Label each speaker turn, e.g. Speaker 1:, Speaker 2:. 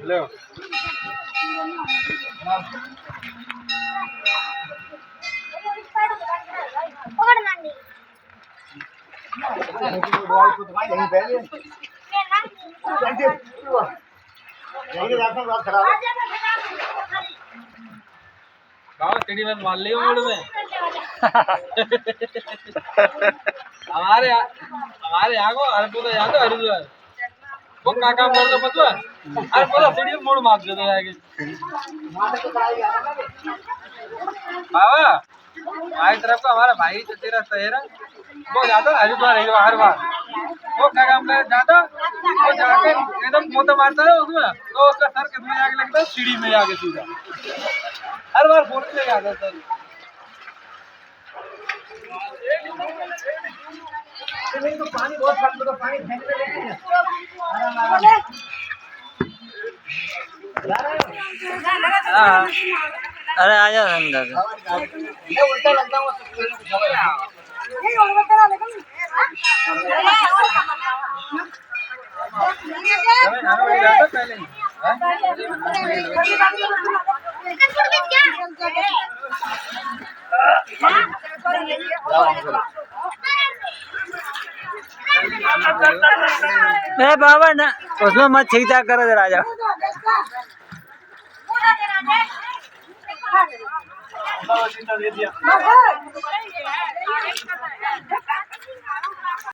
Speaker 1: लो चिड़ी में मार लियो मूड में हमारे यहाँ को हर पूरा याद है हरिद्वार वो क्या काम कर दो मतलब हर पूरा चिड़ी में मूड मार दे दो आगे बाबा भाई तरफ का हमारा भाई तो तेरा सहेरा वो जाता हरिद्वार हर बार वो क्या काम कर जाता वो जाके एकदम मोता मारता है उसमें तो उसका सर किसमें आगे लगता है सीढ़ी में आगे सीधा हर बार फोन ले आता सर तो पानी बहुत फट तो पानी फेंक दे
Speaker 2: अरे आ जा अंदर
Speaker 1: उल्टा लगता हूँ
Speaker 2: ए बाबा ना उसमें मत ठीक ठाक करो जरा जाओ
Speaker 1: दे दिया